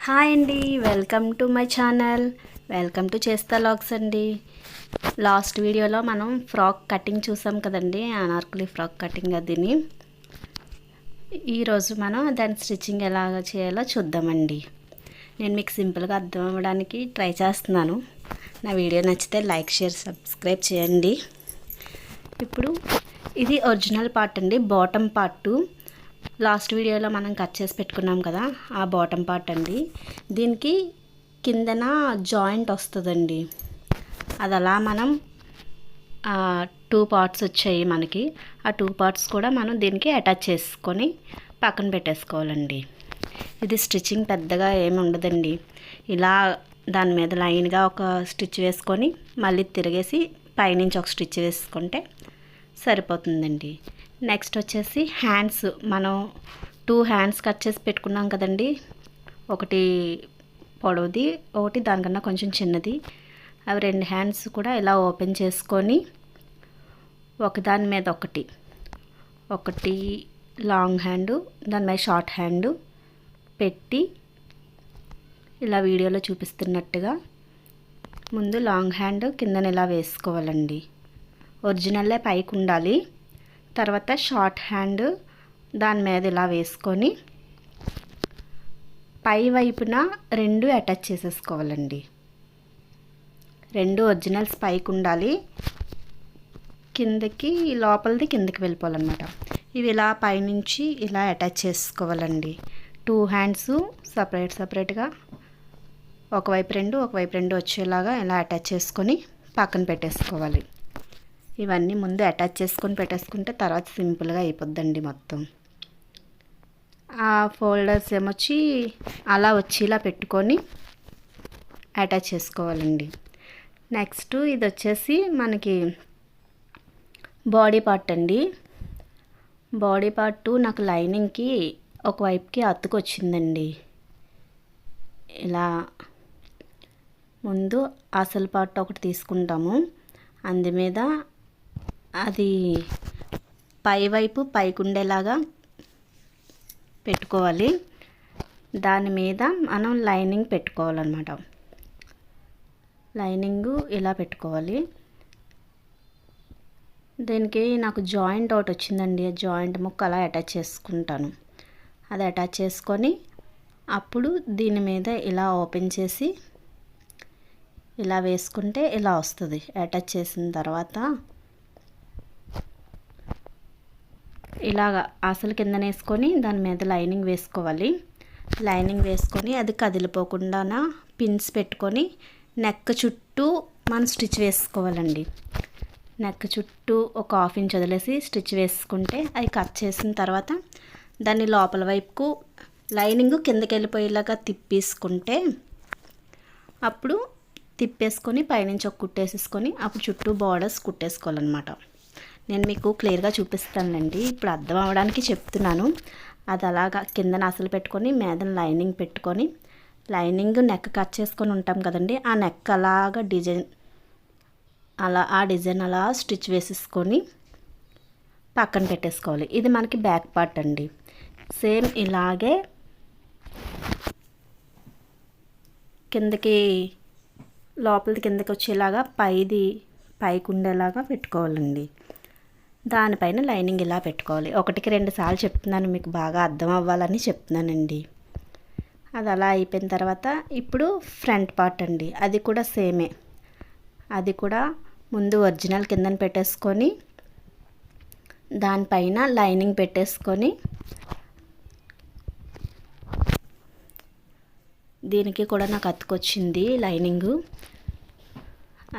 Hi అండి, welcome to my channel. Welcome to చేస్తా logs అండి. లాస్ట్ వీడియోలో మనం ఫ్రాక్ కటింగ్ చూసాం కదండి, అనార్కలి ఫ్రాక్ కటింగ్. అదిని ఈరోజు మనం దాని స్టిచ్చింగ్ ఎలాగ చేయాలో చూద్దామండి. నేను మీకు సింపుల్గా అర్థం అవ్వడానికి ట్రై చేస్తున్నాను. నా వీడియో నచ్చితే లైక్, షేర్, సబ్స్క్రైబ్ చేయండి. ఇప్పుడు ఇది ఒరిజినల్ పార్ట్ అండి, బాటమ్ పార్టు. లాస్ట్ వీడియోలో మనం కట్ చేసి పెట్టుకున్నాం కదా, ఆ బాటమ్ పార్ట్ అండి. దీనికి కిందన జాయింట్ వస్తుందండి. అది అలా మనం 2 పార్ట్స్ వచ్చాయి మనకి. ఆ 2 పార్ట్స్ కూడా మనం దీనికి అటాచ్ చేసుకొని పక్కన పెట్టేసుకోవాలండి. ఇది స్టిచ్చింగ్ పెద్దగా ఏమి ఉండదండి. ఇలా దాని మీద లైన్గా ఒక స్టిచ్ వేసుకొని మళ్ళీ తిరిగేసి పైనుంచి ఒక స్టిచ్ వేసుకుంటే సరిపోతుందండి. నెక్స్ట్ వచ్చేసి హ్యాండ్స్, మనం 2 హ్యాండ్స్ కట్ చేసి పెట్టుకున్నాం కదండి. ఒకటి పొడవుది, ఒకటి దానికన్నా కొంచెం చిన్నది. అవి 2 హ్యాండ్స్ కూడా ఇలా ఓపెన్ చేసుకొని ఒకదాని మీద ఒకటి లాంగ్ హ్యాండ్, దాని మీద షార్ట్ హ్యాండ్ పెట్టి ఇలా వీడియోలో చూపిస్తున్నట్టుగా ముందు లాంగ్ హ్యాండ్ కిందన ఇలా వేసుకోవాలండి. ఒరిజినల్లే పైకి ఉండాలి. తర్వాత షార్ట్ హ్యాండ్ దాని మీద ఇలా వేసుకొని పై వైపున 2 అటాచ్ చేసేసుకోవాలండి. 2 ఒరిజినల్స్ పైకి ఉండాలి, కిందకి లోపలిది కిందకి వెళ్ళిపోవాలన్నమాట. ఇవి ఇలా పైనుంచి ఇలా అటాచ్ చేసుకోవాలండి. 2 హ్యాండ్స్ సపరేట్గా ఒకవైపు 2 ఒకవైపు 2 వచ్చేలాగా ఇలా అటాచ్ చేసుకొని పక్కన పెట్టేసుకోవాలి. ఇవన్నీ ముందు అటాచ్ చేసుకొని పెట్టేసుకుంటే తర్వాత సింపుల్గా అయిపోద్దండి మొత్తం. ఆ ఫోల్డర్స్ ఏమొచ్చి అలా వచ్చేలా పెట్టుకొని అటాచ్ చేసుకోవాలండి. నెక్స్ట్ ఇది వచ్చేసి మనకి బాడీ పార్ట్ అండి. బాడీ పార్ట్ నాకు లైనింగ్కి ఒకవైపుకి అతుకొచ్చిందండి. ఇలా ముందు అసలు పార్ట్ ఒకటి తీసుకుంటాము, అందు మీద అది పైవైపు పైకి ఉండేలాగా పెట్టుకోవాలి. దాని మీద మనం లైనింగ్ పెట్టుకోవాలన్నమాట. లైనింగు ఇలా పెట్టుకోవాలి. దీనికి నాకు జాయింట్ ఒకటి వచ్చిందండి. జాయింట్ ముక్క అలా అటాచ్ చేసుకుంటాను. అది అటాచ్ చేసుకొని అప్పుడు దీని మీద ఇలా ఓపెన్ చేసి ఇలా వేసుకుంటే ఇలా వస్తుంది. అటాచ్ చేసిన తర్వాత ఇలాగా అసలు కింద వేసుకొని దాని మీద లైనింగ్ వేసుకోవాలి. లైనింగ్ వేసుకొని అది కదిలిపోకుండా పిన్స్ పెట్టుకొని నెక్ చుట్టూ మనం స్టిచ్ వేసుకోవాలండి. నెక్ చుట్టూ ఒక 1/2 ఇంచ్ వదిలేసి స్టిచ్ వేసుకుంటే అది కట్ చేసిన తర్వాత దాన్ని లోపల వైపుకు లైనింగ్ కిందకి వెళ్ళిపోయేలాగా తిప్పేసుకుంటే అప్పుడు తిప్పేసుకొని పైనుంచి ఒక కుట్టేసేసుకొని అప్పుడు చుట్టూ బార్డర్స్ కుట్టేసుకోవాలన్నమాట. నేను మీకు క్లియర్గా చూపిస్తానండి, ఇప్పుడు అర్థం అవ్వడానికి చెప్తున్నాను. అది అలాగా కిందన అసలు పెట్టుకొని మీద లైనింగ్ పెట్టుకొని లైనింగ్ నెక్ కట్ చేసుకొని ఉంటాం కదండి, ఆ నెక్ అలాగా ఆ డిజైన్ అలా స్టిచ్ వేసేసుకొని పక్కన పెట్టేసుకోవాలి. ఇది మనకి బ్యాక్ పార్ట్ అండి. సేమ్ ఇలాగే కిందకి లోపలిది కిందకి వచ్చేలాగా పైకి ఉండేలాగా పెట్టుకోవాలండి. దానిపైన లైనింగ్ ఇలా పెట్టుకోవాలి. 1కి 2 సార్లు చెప్తున్నాను, మీకు బాగా అర్థం అవ్వాలని చెప్తున్నానండి. అది అలా అయిపోయిన తర్వాత ఇప్పుడు ఫ్రంట్ పార్ట్ అండి. అది కూడా సేమే. అది కూడా ముందు ఒరిజినల్ కిందన పెట్టేసుకొని దానిపైన లైనింగ్ పెట్టేసుకొని దీనికి కూడా నాకు అతుకొచ్చింది లైనింగు.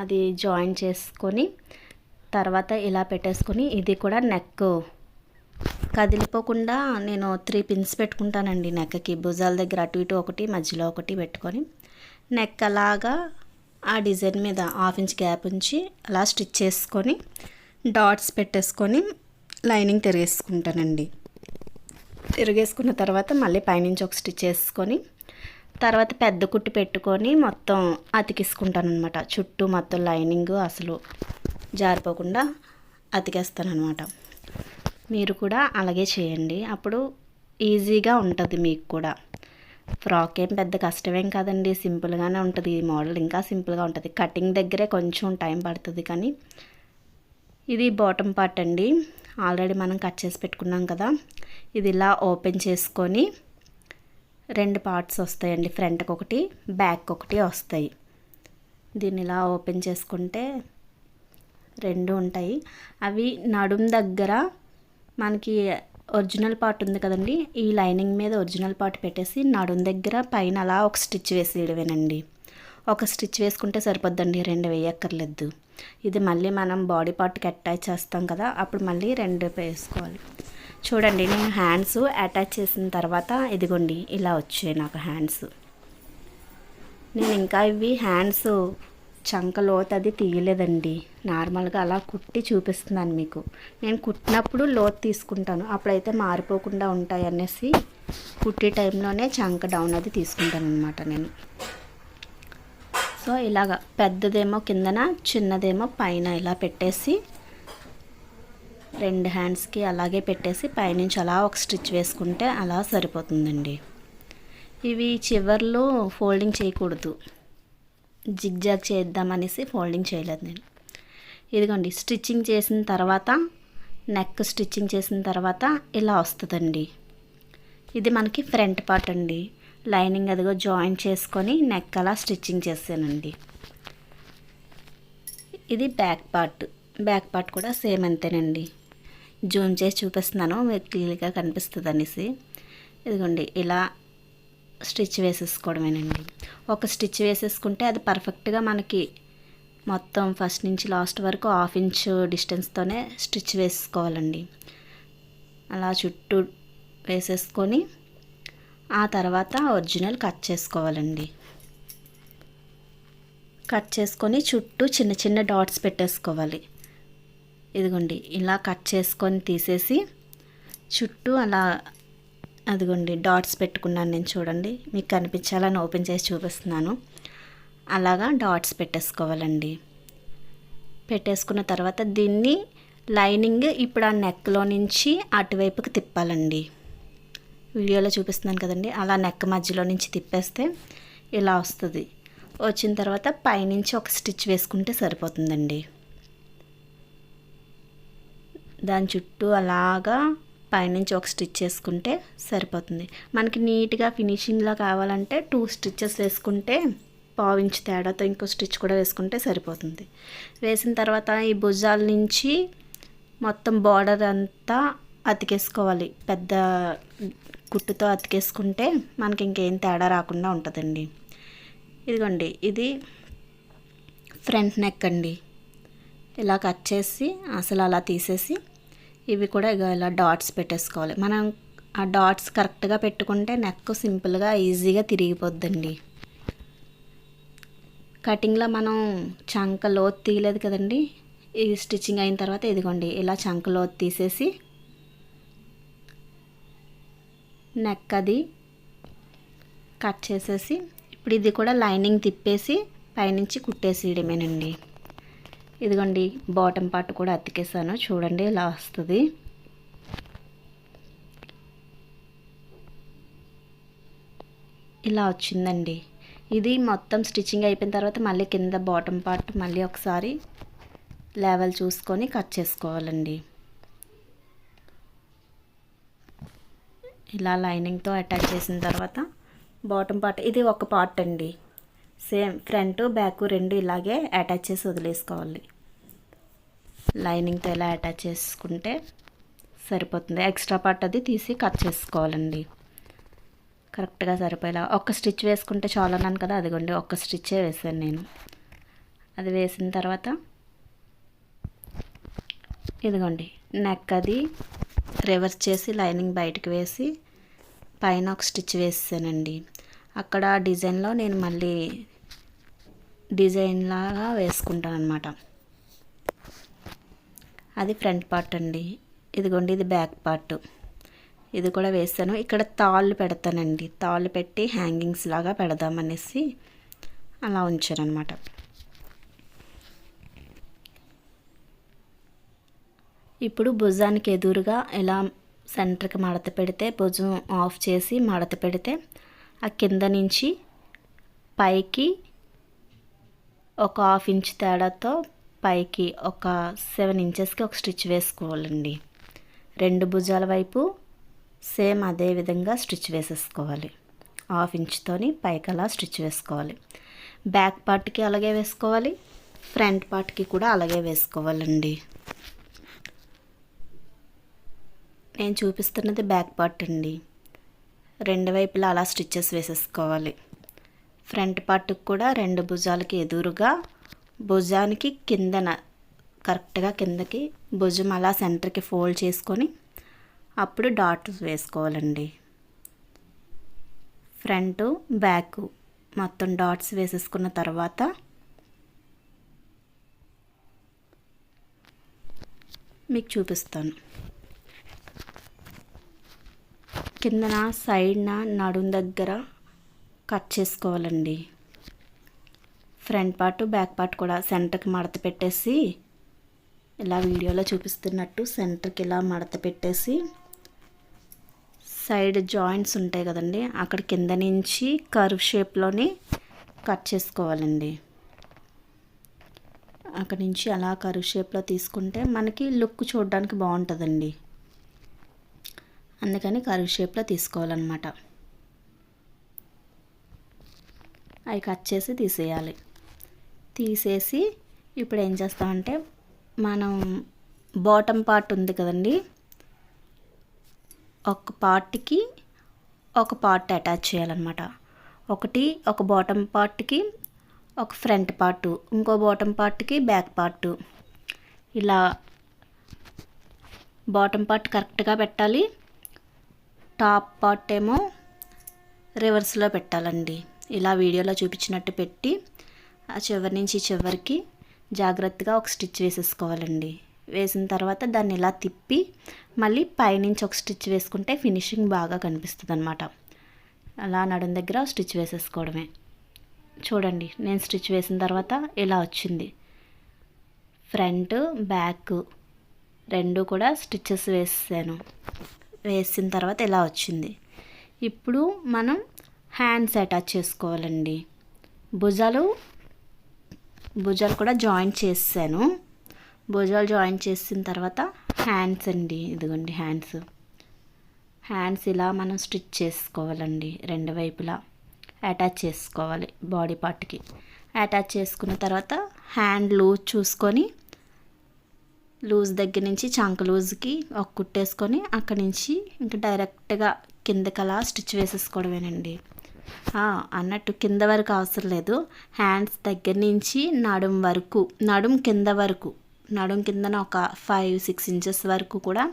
అది జాయిన్ చేసుకొని తర్వాత ఇలా పెట్టేసుకొని ఇది కూడా నెక్ కదిలిపోకుండా నేను 3 పిన్స్ పెట్టుకుంటానండి నెక్కి. భుజాల దగ్గర అటు ఇటు ఒకటి, మధ్యలో ఒకటి పెట్టుకొని నెక్ అలాగా ఆ డిజైన్ మీద 1/2 ఇంచ్ గ్యాప్ ఉంచి అలా స్టిచ్ చేసుకొని డాట్స్ పెట్టేసుకొని లైనింగ్ తిరిగేసుకుంటానండి. తిరిగేసుకున్న తర్వాత మళ్ళీ పైనుంచి ఒక స్టిచ్ వేసుకొని తర్వాత పెద్ద కుట్టు పెట్టుకొని మొత్తం అతికిసుకుంటాను అనమాట. చుట్టూ మొత్తం లైనింగ్ అసలు జారిపోకుండా అతికేస్తానమాట. మీరు కూడా అలాగే చేయండి, అప్పుడు ఈజీగా ఉంటుంది మీకు కూడా. ఫ్రాక్ ఏం పెద్ద కష్టమేం కాదండి, సింపుల్గానే ఉంటుంది. ఈ మోడల్ ఇంకా సింపుల్గా ఉంటుంది. కటింగ్ దగ్గరే కొంచెం టైం పడుతుంది, కానీ ఇది బాటమ్ పార్ట్ అండి. ఆల్రెడీ మనం కట్ చేసి పెట్టుకున్నాం కదా. ఇది ఇలా ఓపెన్ చేసుకొని 2 పార్ట్స్ వస్తాయండి, ఫ్రంట్కి ఒకటి బ్యాక్ ఒకటి వస్తాయి. దీన్ని ఇలా ఓపెన్ చేసుకుంటే 2 ఉంటాయి. అవి నడుం దగ్గర మనకి ఒరిజినల్ పార్ట్ ఉంది కదండి, ఈ లైనింగ్ మీద ఒరిజినల్ పార్ట్ పెట్టేసి నడుం దగ్గర పైన అలా ఒక స్టిచ్ వేసేయడమేనండి. ఒక స్టిచ్ వేసుకుంటే సరిపోద్దండి, 2 వేయక్కర్లేదు. ఇది మళ్ళీ మనం బాడీ పార్ట్కి అటాచ్ చేస్తాం కదా, అప్పుడు మళ్ళీ 2 వేసుకోవాలి. చూడండి, నేను హ్యాండ్స్ అటాచ్ చేసిన తర్వాత ఇదిగోండి ఇలా వచ్చాయి నాకు హ్యాండ్స్. నేను ఇంకా ఇవి హ్యాండ్స్ చంక లోతు అది తీయలేదండి, నార్మల్గా అలా కుట్టి చూపిస్తున్నాను మీకు. నేను కుట్టినప్పుడు లోతు తీసుకుంటాను, అప్పుడైతే మారిపోకుండా ఉంటాయి అనేసి కుట్టే టైంలోనే చంక డౌన్ అది తీసుకుంటాను అనమాట నేను. సో ఇలాగ పెద్దదేమో కిందన, చిన్నదేమో పైన ఇలా పెట్టేసి 2 హ్యాండ్స్కి అలాగే పెట్టేసి పైనుంచి అలా ఒక స్టిచ్ వేసుకుంటే అలా సరిపోతుందండి. ఇవి చివర్లో ఫోల్డింగ్ చేయకూడదు, జిగ్జాగ్ చేద్దామనేసి ఫోల్డింగ్ చేయలేదు నేను. ఇదిగోండి స్టిచ్చింగ్ చేసిన తర్వాత, నెక్ స్టిచ్చింగ్ చేసిన తర్వాత ఇలా వస్తుందండి. ఇది మనకి ఫ్రంట్ పార్ట్ అండి. లైనింగ్ అదిగో జాయిన్ చేసుకొని నెక్ అలా స్టిచ్చింగ్ చేసానండి. ఇది బ్యాక్ పార్ట్. బ్యాక్ పార్ట్ కూడా సేమ్ అంతేనండి. జూమ్ చేసి చూపిస్తున్నాను మీకు క్లియర్గా కనిపిస్తుంది అనేసి. ఇదిగోండి ఇలా స్టిచ్ వేసేసుకోవడమేనండి. ఒక స్టిచ్ వేసేసుకుంటే అది పర్ఫెక్ట్గా మనకి మొత్తం ఫస్ట్ నుంచి లాస్ట్ వరకు 1/2 ఇంచ్ డిస్టెన్స్తోనే స్టిచ్ వేసుకోవాలండి. అలా చుట్టూ వేసేసుకొని ఆ తర్వాత ఒరిజినల్ కట్ చేసుకోవాలండి. కట్ చేసుకొని చుట్టూ చిన్న చిన్న డాట్స్ పెట్టేసుకోవాలి. ఇదిగోండి ఇలా కట్ చేసుకొని తీసేసి చుట్టూ అలా అదిగోండి డాట్స్ పెట్టుకున్నాను నేను. చూడండి, మీకు కనిపించాలని ఓపెన్ చేసి చూపిస్తున్నాను. అలాగా డాట్స్ పెట్టేసుకోవాలండి. పెట్టేసుకున్న తర్వాత దీన్ని లైనింగ్ ఇప్పుడు ఆ నెక్లో నుంచి అటువైపుకి తిప్పాలండి. వీడియోలో చూపిస్తున్నాను కదండి, అలా నెక్ మధ్యలో నుంచి తిప్పేస్తే ఇలా వస్తుంది. వచ్చిన తర్వాత పైనుంచి ఒక స్టిచ్ వేసుకుంటే సరిపోతుందండి. దాని చుట్టూ అలాగా పైనుంచి ఒక స్టిచ్ వేసుకుంటే సరిపోతుంది. మనకి నీట్గా ఫినిషింగ్లా కావాలంటే 2 స్టిచ్చెస్ వేసుకుంటే 1/2 ఇంచ్ తేడాతో ఇంకో స్టిచ్ కూడా వేసుకుంటే సరిపోతుంది. వేసిన తర్వాత ఈ భుజాల నుంచి మొత్తం బార్డర్ అంతా అతికేసుకోవాలి. పెద్ద కుట్టుతో అతికేసుకుంటే మనకి ఇంకేం తేడా రాకుండా ఉంటుందండి. ఇదిగోండి ఇది ఫ్రంట్ నెక్ అండి. ఇలా కట్ చేసి అసలు అలా తీసేసి ఇవి కూడా ఇలా డాట్స్ పెట్టేసుకోవాలి. మనం ఆ డాట్స్ కరెక్ట్గా పెట్టుకుంటే నెక్ సింపుల్గా ఈజీగా తిరిగిపోద్దండి. కటింగ్లో మనం చంక లోతు తీయలేదు కదండి, ఈ స్టిచ్చింగ్ అయిన తర్వాత ఇదిగోండి ఇలా చంక లోతు తీసేసి నెక్ అది కట్ చేసేసి ఇప్పుడు ఇది కూడా లైనింగ్ తిప్పేసి పైనుంచి కుట్టేసేయడమేనండి. ఇదిగోండి బాటమ్ పార్ట్ కూడా అతికేసాను, చూడండి ఇలా వస్తుంది. ఇలా వచ్చిందండి. ఇది మొత్తం స్టిచ్చింగ్ అయిపోయిన తర్వాత మళ్ళీ కింద బాటమ్ పార్ట్ మళ్ళీ ఒకసారి లెవెల్ చూసుకొని కట్ చేసుకోవాలండి. ఇలా లైనింగ్తో అటాచ్ చేసిన తర్వాత బాటమ్ పార్ట్ ఇది ఒక పార్ట్ అండి. సేమ్ ఫ్రంట్ బ్యాక్ 2 ఇలాగే అటాచ్ చేసి వదిలేసుకోవాలి. లైనింగ్తో ఇలా అటాచ్ చేసుకుంటే సరిపోతుంది. ఎక్స్ట్రా పార్ట్ అది తీసి కట్ చేసుకోవాలండి. కరెక్ట్గా సరిపోయేలా ఒక స్టిచ్ వేసుకుంటే చాలా అన్నాను కదా, అదిగోండి ఒక స్టిచ్చే వేసాను నేను. అది వేసిన తర్వాత ఇదిగోండి నెక్ అది రివర్స్ చేసి లైనింగ్ బయటకు వేసి పైన ఒక స్టిచ్ వేసానండి. అక్కడ డిజైన్లో నేను మళ్ళీ డిజైన్ లాగా వేసుకుంటాను అనమాట. అది ఫ్రంట్ పార్ట్ అండి. ఇదిగోండి ఇది బ్యాక్ పార్ట్. ఇది కూడా వేస్తాను. ఇక్కడ తాళ్ళు పెడతానండి, తాళ్ళు పెట్టి హ్యాంగింగ్స్ లాగా పెడదామనేసి అలా ఉంచాను అనమాట. ఇప్పుడు భుజానికి ఎదురుగా ఇలా సెంటర్కి మడత పెడితే, భుజం ఆఫ్ చేసి మడత పెడితే ఆ కింద నుంచి పైకి ఒక 1/2 ఇంచ్ తేడాతో పైకి ఒక 7 ఇంచెస్కి ఒక స్టిచ్ వేసుకోవాలండి. 2 భుజాల వైపు సేమ్ అదే విధంగా స్టిచ్ వేసేసుకోవాలి. 1/2 ఇంచ్తోని పైకి అలా స్టిచ్ వేసుకోవాలి. బ్యాక్ పార్ట్కి అలాగే వేసుకోవాలి, ఫ్రంట్ పార్ట్కి కూడా అలాగే వేసుకోవాలండి. నేను చూపిస్తున్నది బ్యాక్ పార్ట్ అండి. 2 వైపులా అలా స్టిచ్చెస్ వేసేసుకోవాలి. ఫ్రంట్ పార్ట్కి కూడా 2 భుజాలకి ఎదురుగా భుజానికి కిందన కరెక్ట్గా కిందకి భుజం అలా సెంటర్కి ఫోల్డ్ చేసుకొని అప్పుడు డాట్ వేసుకోవాలండి. ఫ్రంట్ బ్యాక్ మొత్తం డాట్స్ వేసేసుకున్న తర్వాత మీకు చూపిస్తాను. కిందన సైడ్న నడుం దగ్గర కట్ చేసుకోవాలండి. ఫ్రంట్ పార్ట్ బ్యాక్ పార్ట్ కూడా సెంటర్కి మడత పెట్టేసి ఇలా వీడియోలో చూపిస్తున్నట్టు సెంటర్కి ఇలా మడత పెట్టేసి సైడ్ జాయింట్స్ ఉంటాయి కదండి, అక్కడ కింద నుంచి కర్వ్ షేప్లోని కట్ చేసుకోవాలండి. అక్కడ నుంచి అలా కర్వ్ షేప్లో తీసుకుంటే మనకి లుక్ చూడడానికి బాగుంటుందండి. అందుకని కర్వ్ షేప్లో తీసుకోవాలన్నమాట. అవి కట్ చేసి తీసేయాలి. తీసేసి ఇప్పుడు ఏం చేస్తామంటే మనం బాటమ్ పార్ట్ ఉంది కదండి, ఒక పార్ట్కి ఒక పార్ట్ అటాచ్ చేయాలన్నమాట. ఒక బాటమ్ పార్ట్కి ఒక ఫ్రంట్ పార్టు, ఇంకో బాటమ్ పార్ట్కి బ్యాక్ పార్టు. ఇలా బాటమ్ పార్ట్ కరెక్ట్గా పెట్టాలి, టాప్ పార్ట్ ఏమో రివర్స్లో పెట్టాలండి. ఇలా వీడియోలో చూపించినట్టు పెట్టి ఆ చివరి నుంచి చివరికి జాగ్రత్తగా ఒక స్టిచ్ వేసేసుకోవాలండి. వేసిన తర్వాత దాన్ని ఇలా తిప్పి మళ్ళీ పైనుంచి ఒక స్టిచ్ వేసుకుంటే ఫినిషింగ్ బాగా కనిపిస్తుంది అన్నమాట. అలా నడుం దగ్గర స్టిచ్ వేసేసుకోవడమే. చూడండి, నేను స్టిచ్ వేసిన తర్వాత ఇలా వచ్చింది. ఫ్రంట్ బ్యాక్ 2 కూడా స్టిచ్చెస్ వేసాను. వేసిన తర్వాత ఇలా వచ్చింది. ఇప్పుడు మనం హ్యాండ్స్ అటాచ్ చేసుకోవాలండి. భుజాలు కూడా జాయింట్ చేసాను. భుజాలు జాయింట్ చేసిన తర్వాత హ్యాండ్స్ అండి, ఇదిగోండి హ్యాండ్స్ ఇలా మనం స్టిచ్ చేసుకోవాలండి. 2 వైపులా అటాచ్ చేసుకోవాలి. బాడీ పార్ట్కి అటాచ్ చేసుకున్న తర్వాత హ్యాండ్ లూజ్ చూసుకొని లూజ్ దగ్గర నుంచి చంక లూజ్కి ఒక కుట్టేసుకొని అక్కడి నుంచి ఇంకా డైరెక్ట్గా కిందకలా స్టిచ్ వేసేసుకోవడమేనండి. అన్నట్టు కింద వరకు అవసరం లేదు, హ్యాండ్స్ దగ్గర నుంచి నడుం కిందన ఒక 5-6 ఇంచెస్ వరకు కూడా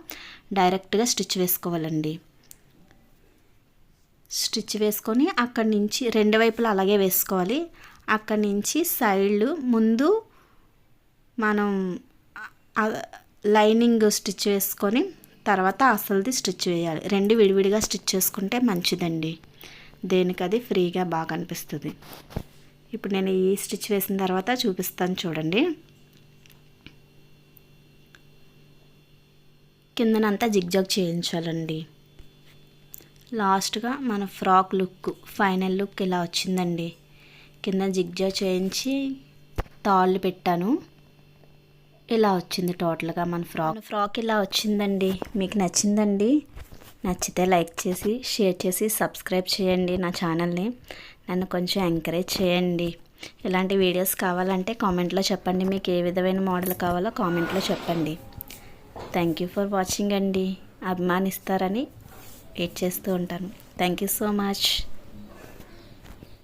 డైరెక్ట్గా స్టిచ్ వేసుకోవాలండి. స్టిచ్ వేసుకొని అక్కడి నుంచి 2 వైపులా అలాగే వేసుకోవాలి. అక్కడి నుంచి సైడ్లు ముందు మనం లైనింగ్ స్టిచ్ వేసుకొని తర్వాత అసలుది స్టిచ్ వేయాలి. 2 విడివిడిగా స్టిచ్ చేసుకుంటే మంచిదండి. దేనికది ఫ్రీగా బాగా అనిపిస్తుంది. ఇప్పుడు నేను ఈ స్టిచ్ వేసిన తర్వాత చూపిస్తాను చూడండి. కిందనంతా జిగ్జాగ్ చేయించాలండి. లాస్ట్గా మన ఫ్రాక్ లుక్ ఫైనల్ లుక్ ఇలా వచ్చిందండి. కింద జిగ్జాగ్ చేయించి తాళ్ళు పెట్టాను. ఇలా వచ్చింది టోటల్గా మన ఫ్రాక్ ఇలా వచ్చిందండి. మీకు నచ్చిందండి? నచ్చితే లైక్ చేసి షేర్ చేసి సబ్స్క్రైబ్ చేయండి నా ఛానల్ని. నన్ను కొంచెం ఎంకరేజ్ చేయండి. ఇలాంటి వీడియోస్ కావాలంటే కామెంట్లో చెప్పండి. మీకు ఏ విధమైన మోడల్ కావాలో కామెంట్లో చెప్పండి. థ్యాంక్ యూ ఫర్ వాచింగ్ అండి. అభిమానిస్తారని వెయిట్ చేస్తూ ఉంటాను. Thank you so much.